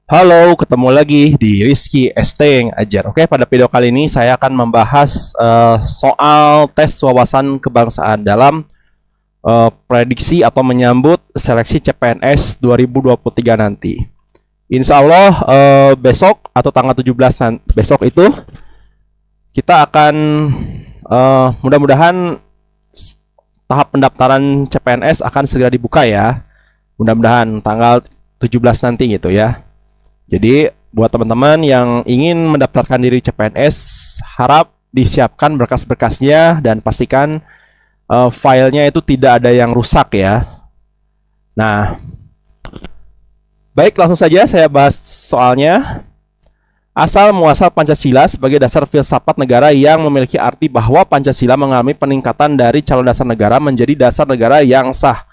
Halo, ketemu lagi di Rizky ST yang ajar. Oke, pada video kali ini saya akan membahas soal tes wawasan kebangsaan dalam prediksi atau menyambut seleksi CPNS 2023 nanti. Insya Allah besok atau tanggal 17 besok itu kita akan mudah-mudahan tahap pendaftaran CPNS akan segera dibuka ya. Mudah-mudahan tanggal 17 nanti gitu ya. Jadi buat teman-teman yang ingin mendaftarkan diri CPNS, harap disiapkan berkas-berkasnya dan pastikan filenya itu tidak ada yang rusak ya. Nah, baik, langsung saja saya bahas soalnya. Asal muasal Pancasila sebagai dasar filsafat negara yang memiliki arti bahwa Pancasila mengalami peningkatan dari calon dasar negara menjadi dasar negara yang sah.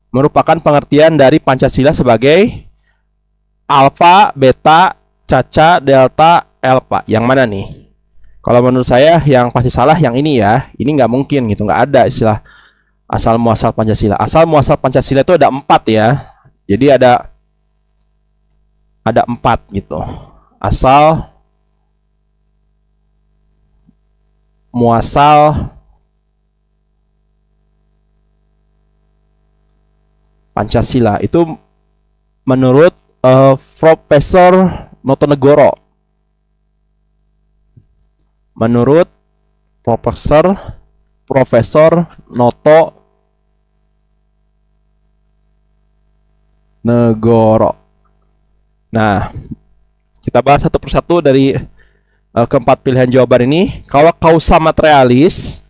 Merupakan pengertian dari Pancasila sebagai alfa, beta, caca, delta, alpha. Yang mana nih? Kalau menurut saya yang pasti salah yang ini ya. Ini nggak mungkin gitu, nggak ada istilah asal muasal Pancasila. Asal muasal Pancasila itu ada 4 ya. Jadi ada 4 gitu. Asal muasal Pancasila itu menurut Profesor Notonegoro. Menurut Profesor Notonegoro. Nah, kita bahas satu persatu dari keempat pilihan jawaban ini. Kalau kausa materalis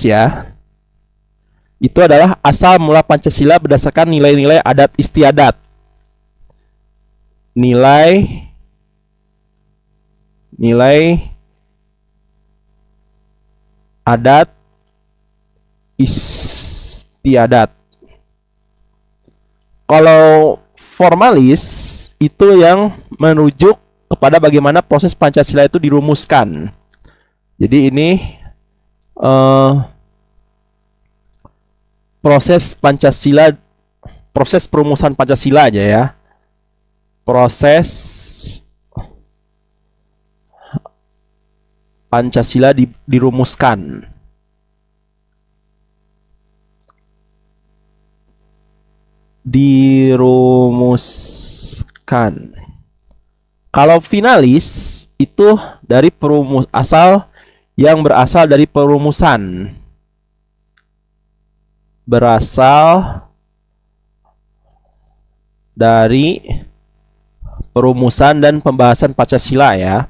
ya, itu adalah asal mula Pancasila berdasarkan nilai-nilai adat istiadat. Nilai adat istiadat. Kalau formalis itu yang merujuk kepada bagaimana proses Pancasila itu dirumuskan. Jadi ini proses Pancasila, proses perumusan Pancasila aja ya. Proses Pancasila dirumuskan. Kalau finalis itu dari yang berasal dari perumusan. Berasal dari perumusan dan pembahasan Pancasila ya.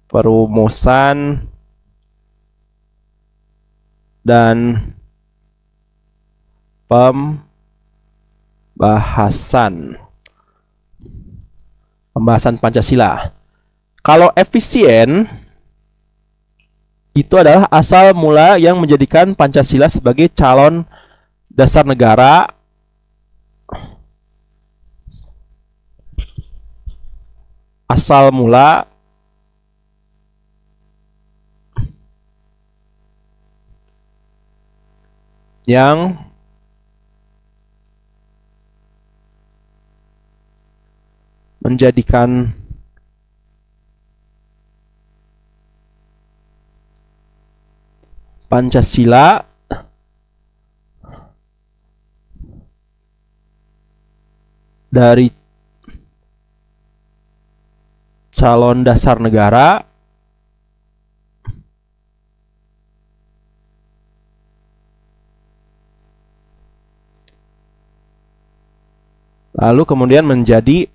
Perumusan dan pembahasan Pancasila. Kalau efisien itu adalah asal mula yang menjadikan Pancasila sebagai calon dasar negara asal mula yang menjadikan Pancasila dari calon dasar negara lalu kemudian menjadi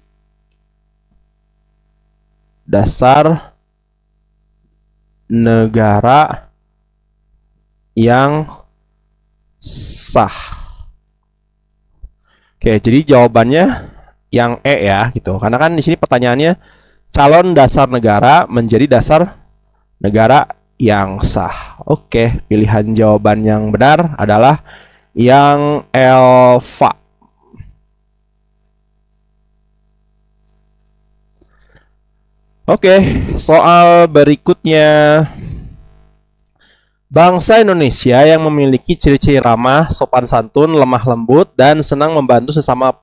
dasar negara yang sah. Oke, jadi jawabannya yang E ya gitu. Karena kan di sini pertanyaannya calon dasar negara menjadi dasar negara yang sah. Oke, pilihan jawaban yang benar adalah yang alfa. Oke, soal berikutnya Bangsa Indonesia yang memiliki ciri-ciri ramah, sopan santun, lemah lembut, dan senang membantu sesama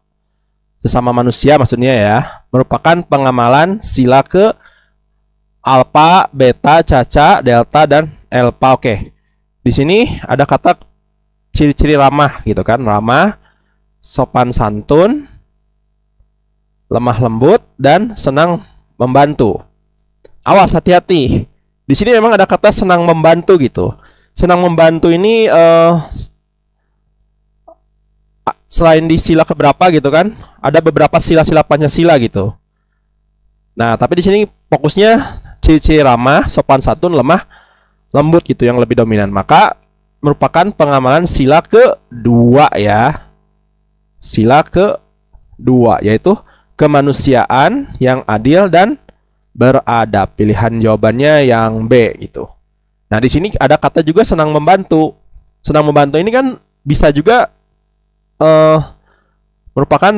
manusia maksudnya ya, merupakan pengamalan sila ke alfa, beta, caca, delta, dan alpha. Oke. Di sini ada kata ciri-ciri ramah gitu kan, ramah, sopan santun, lemah lembut, dan senang membantu. Awas, hati-hati. Di sini memang ada kata senang membantu gitu. Senang membantu ini selain di sila keberapa gitu kan, ada beberapa sila-sila Pancasila gitu. Nah, tapi di sini fokusnya ciri-ciri ramah, sopan santun, lemah lembut gitu yang lebih dominan. Maka merupakan pengamalan sila kedua ya. Sila kedua yaitu kemanusiaan yang adil dan beradab. Pilihan jawabannya yang B gitu. Nah, di sini ada kata juga senang membantu. Senang membantu ini kan bisa juga merupakan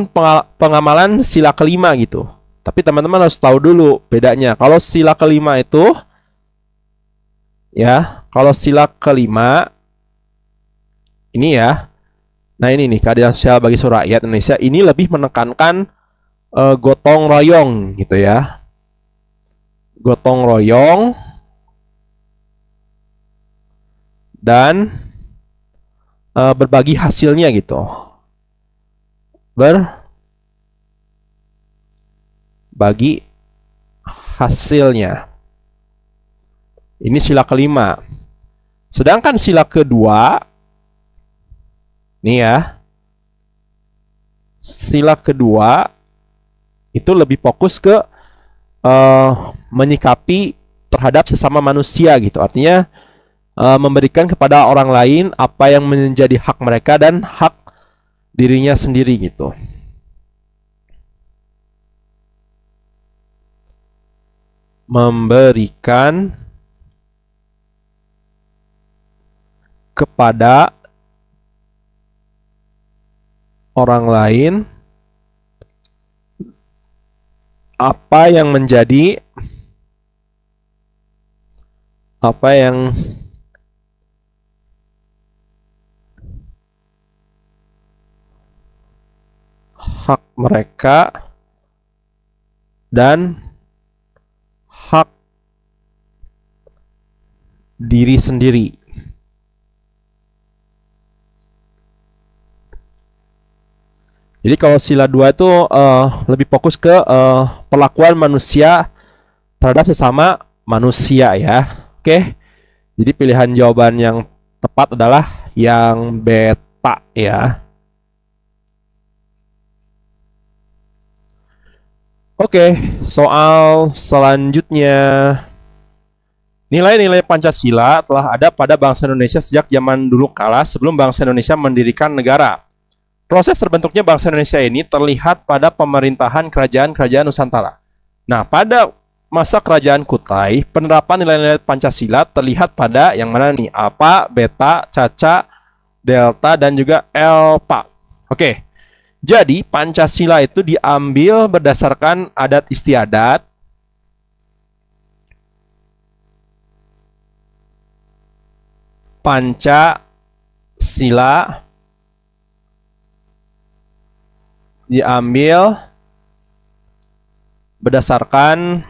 pengamalan sila kelima gitu. Tapi teman-teman harus tahu dulu bedanya. Kalau sila kelima itu ya, kalau sila kelima ini ya. Nah, ini nih keadilan sosial bagi seluruh rakyat Indonesia ini lebih menekankan gotong royong gitu ya. Gotong royong dan berbagi hasilnya gitu. Berbagi hasilnya. Ini sila kelima. Sedangkan sila kedua nih ya. Sila kedua itu lebih fokus ke menyikapi terhadap sesama manusia gitu. Artinya memberikan kepada orang lain apa yang menjadi hak mereka dan hak dirinya sendiri gitu. Memberikan kepada orang lain apa yang menjadi hak mereka dan hak diri sendiri. Jadi kalau sila 2 itu lebih fokus ke perlakuan manusia terhadap sesama manusia ya. Oke. Jadi pilihan jawaban yang tepat adalah yang beta ya. Oke, soal selanjutnya. Nilai-nilai Pancasila telah ada pada bangsa Indonesia sejak zaman dulu kala sebelum bangsa Indonesia mendirikan negara. Proses terbentuknya bangsa Indonesia ini terlihat pada pemerintahan kerajaan-kerajaan Nusantara. Nah, pada masa kerajaan Kutai, penerapan nilai-nilai Pancasila terlihat pada yang mana nih? Alpha, beta, caca, delta, dan juga alpha. Oke. Jadi Pancasila itu diambil berdasarkan adat istiadat, Pancasila diambil berdasarkan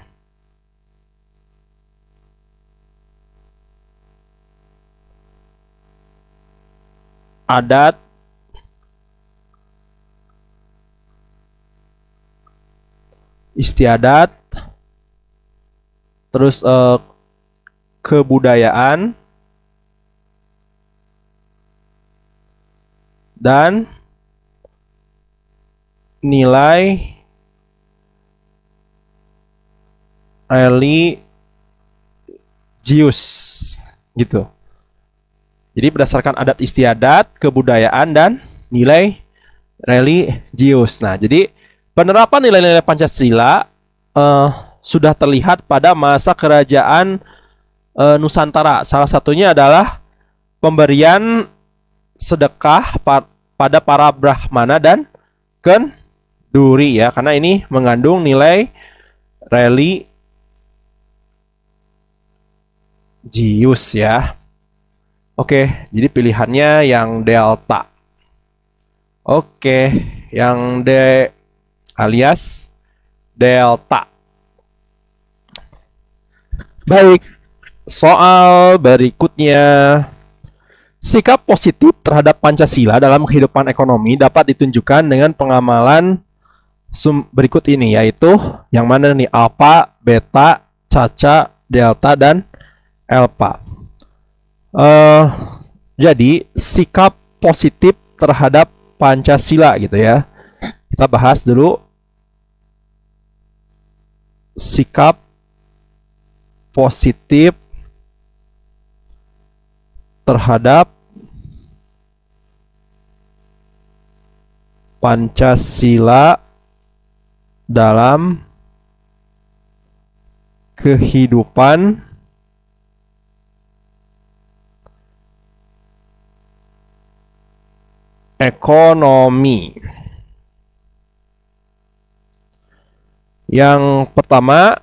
adat istiadat, terus kebudayaan dan nilai religius gitu. Jadi berdasarkan adat istiadat, kebudayaan dan nilai religius. Nah, jadi penerapan nilai-nilai Pancasila sudah terlihat pada masa kerajaan Nusantara. Salah satunya adalah pemberian sedekah pada para Brahmana dan kenduri ya, karena ini mengandung nilai religius ya. Oke, jadi pilihannya yang delta. Oke, yang D alias delta. Baik, soal berikutnya. Sikap positif terhadap Pancasila dalam kehidupan ekonomi dapat ditunjukkan dengan pengamalan berikut ini, yaitu yang mana nih? Alpha, beta, caca, delta, dan alpha. Jadi sikap positif terhadap Pancasila gitu ya. Kita bahas dulu sikap positif terhadap Pancasila dalam kehidupan ekonomi. Yang pertama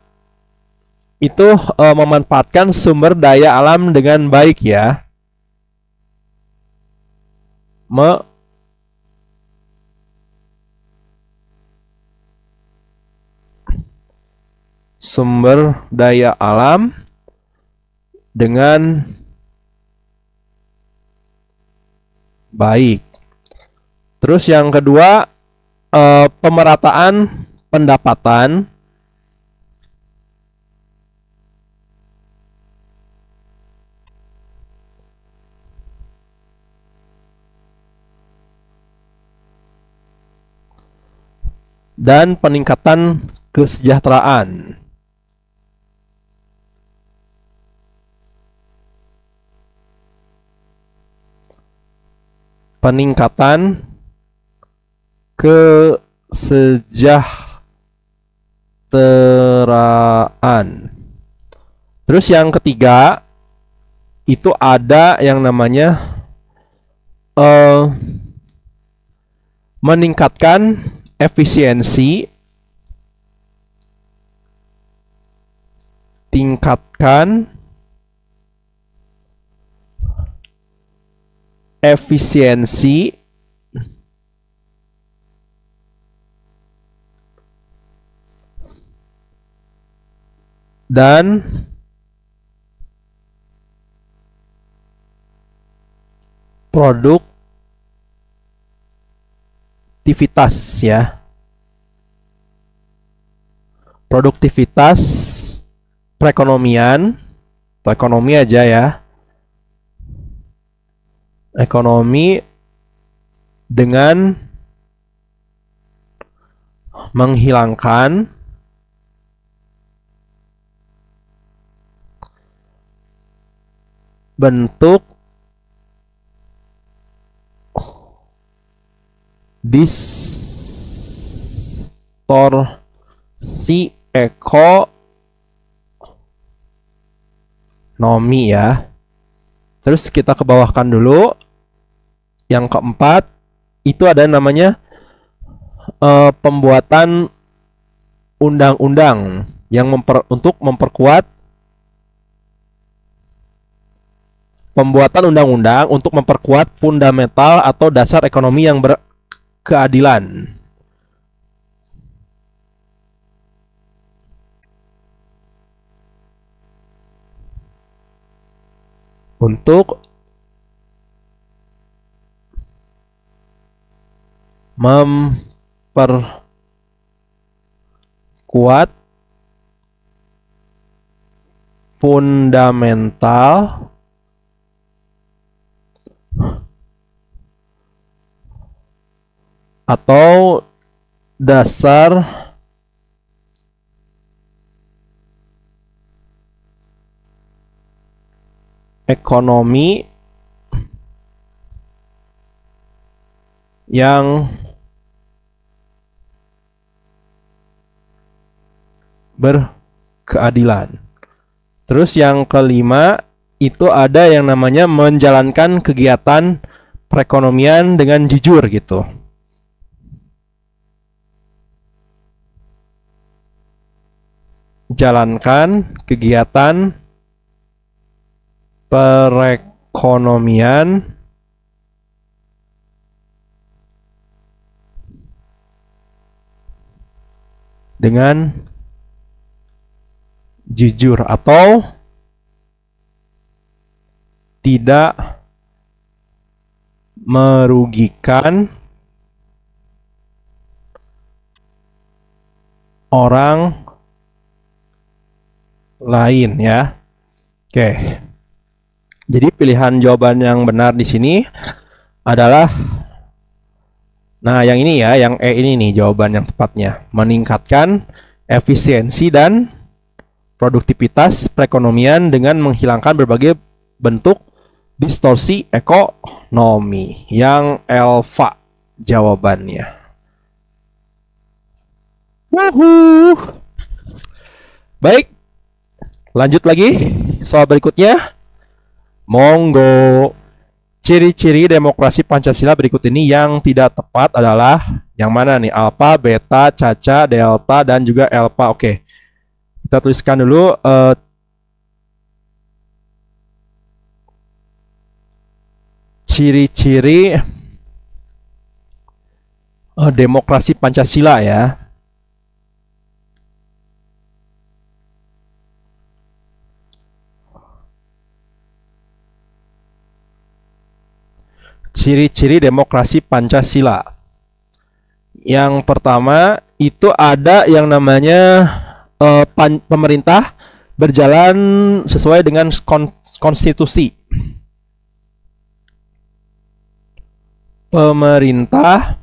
itu memanfaatkan sumber daya alam dengan baik ya. Sumber daya alam dengan baik. Terus yang kedua, pemerataan pendapatan dan peningkatan kesejahteraan. Peningkatan kesejahteraan. Terus yang ketiga itu ada yang namanya meningkatkan efisiensi, tingkatkan efisiensi dan produktivitas ya. Produktivitas perekonomian atau ekonomi aja ya. Ekonomi dengan menghilangkan bentuk distorsi ekonomi ya. Terus kita ke bawahkan dulu. Yang keempat itu ada namanya pembuatan undang-undang yang untuk memperkuat fundamental atau dasar ekonomi yang berkeadilan. Untuk memperkuat fundamental atau dasar ekonomi yang berkeadilan. Terus yang kelima itu ada yang namanya menjalankan kegiatan perekonomian dengan jujur gitu. Jalankan kegiatan perekonomian perekonomian dengan jujur atau tidak merugikan orang lain ya. Oke. Jadi pilihan jawaban yang benar di sini adalah yang ini ya, yang E ini nih jawaban yang tepatnya. Meningkatkan efisiensi dan produktivitas perekonomian dengan menghilangkan berbagai bentuk distorsi ekonomi. Yang Elva jawabannya. Wuhu. Baik. Lanjut lagi soal berikutnya. Monggo. Ciri-ciri demokrasi Pancasila berikut ini yang tidak tepat adalah yang mana nih? Alfa, beta, caca, delta, dan juga alfa. Oke. Kita tuliskan dulu ciri-ciri demokrasi Pancasila ya. Ciri-ciri demokrasi Pancasila. Yang pertama itu ada yang namanya pemerintah berjalan sesuai dengan konstitusi. Pemerintah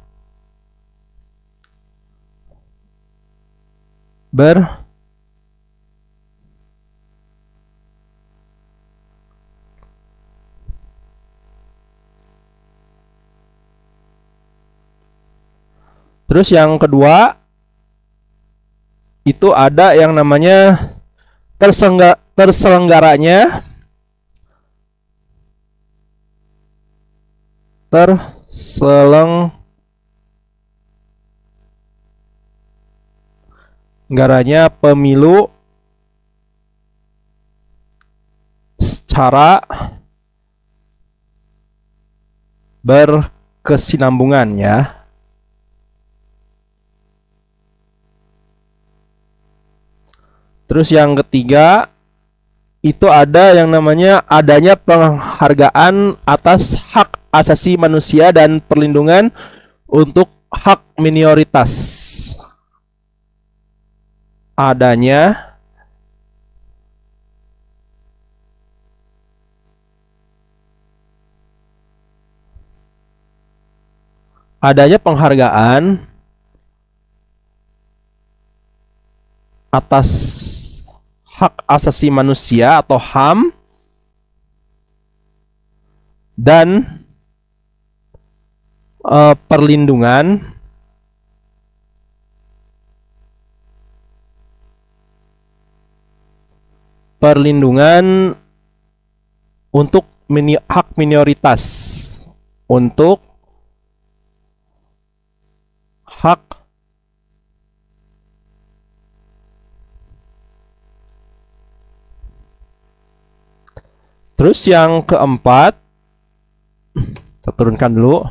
Terus yang kedua itu ada yang namanya terselenggaranya pemilu secara berkesinambungan ya. Terus yang ketiga itu ada yang namanya adanya penghargaan atas hak asasi manusia dan perlindungan untuk hak minoritas. Adanya penghargaan atas hak asasi manusia atau HAM dan perlindungan untuk hak minoritas, untuk hak Terus yang keempat, kita turunkan dulu.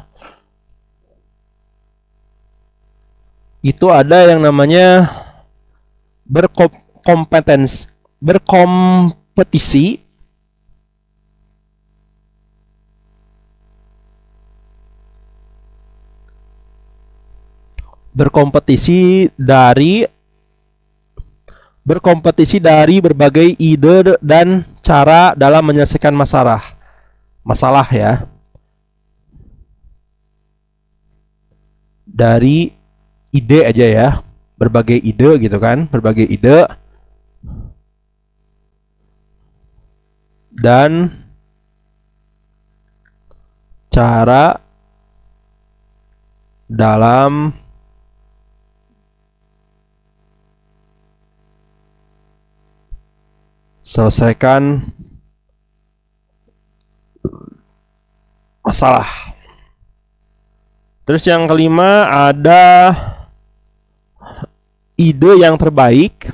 Itu ada yang namanya berkompetisi berkompetisi dari berbagai ide dan cara dalam menyelesaikan masalah ya. Dari ide aja ya, berbagai ide gitu kan, berbagai ide dan cara dalam selesaikan masalah. Terus yang kelima ada ide yang terbaik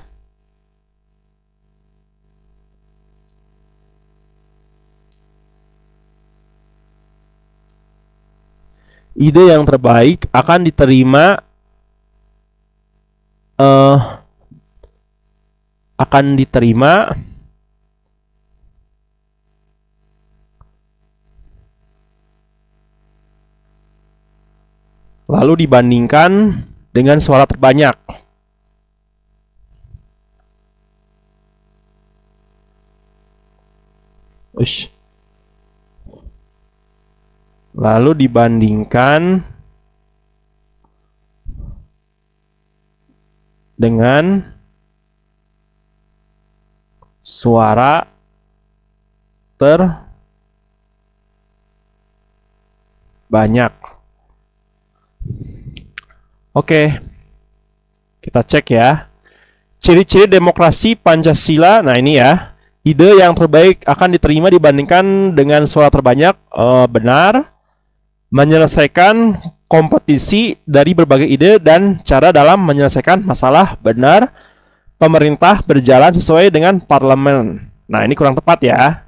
ide yang terbaik akan diterima lalu dibandingkan dengan suara terbanyak. Lalu dibandingkan dengan suara terbanyak. Oke, kita cek ya. Ciri-ciri demokrasi Pancasila. Nah ini ya, ide yang terbaik akan diterima dibandingkan dengan suara terbanyak. Benar. Menyelesaikan kompetisi dari berbagai ide dan cara dalam menyelesaikan masalah. Benar. Pemerintah berjalan sesuai dengan parlemen. Nah ini kurang tepat ya,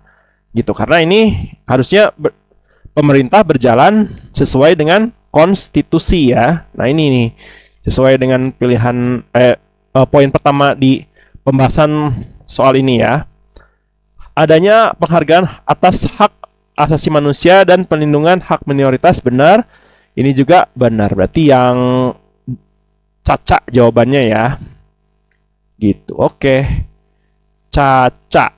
gitu, karena ini harusnya pemerintah berjalan sesuai dengan konstitusi ya. Nah ini nih sesuai dengan pilihan poin pertama di pembahasan soal ini ya. Adanya penghargaan atas hak asasi manusia dan perlindungan hak minoritas. Benar. Ini juga benar. Berarti yang Caca jawabannya ya. Gitu. Oke. Caca.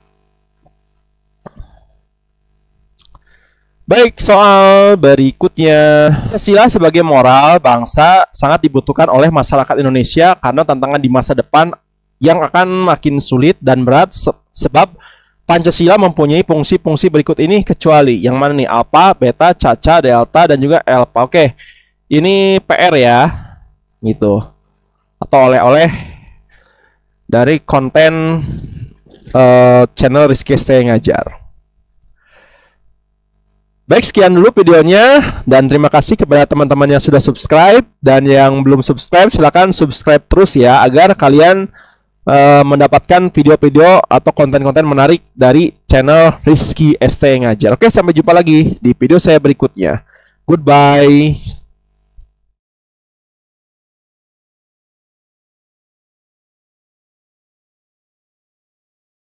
Baik, soal berikutnya. Pancasila sebagai moral bangsa sangat dibutuhkan oleh masyarakat Indonesia karena tantangan di masa depan yang akan makin sulit dan berat sebab Pancasila mempunyai fungsi-fungsi berikut ini, kecuali yang mana nih? Alpha, beta, caca, delta, dan juga alpha. Oke, ini PR ya, gitu, atau oleh-oleh dari konten channel Rizky ST Ngajar. Baik, sekian dulu videonya, dan terima kasih kepada teman-teman yang sudah subscribe, dan yang belum subscribe silahkan subscribe terus ya, agar kalian mendapatkan video-video atau konten-konten menarik dari channel Rizky ST Ngajar. Oke, sampai jumpa lagi di video saya berikutnya. Goodbye.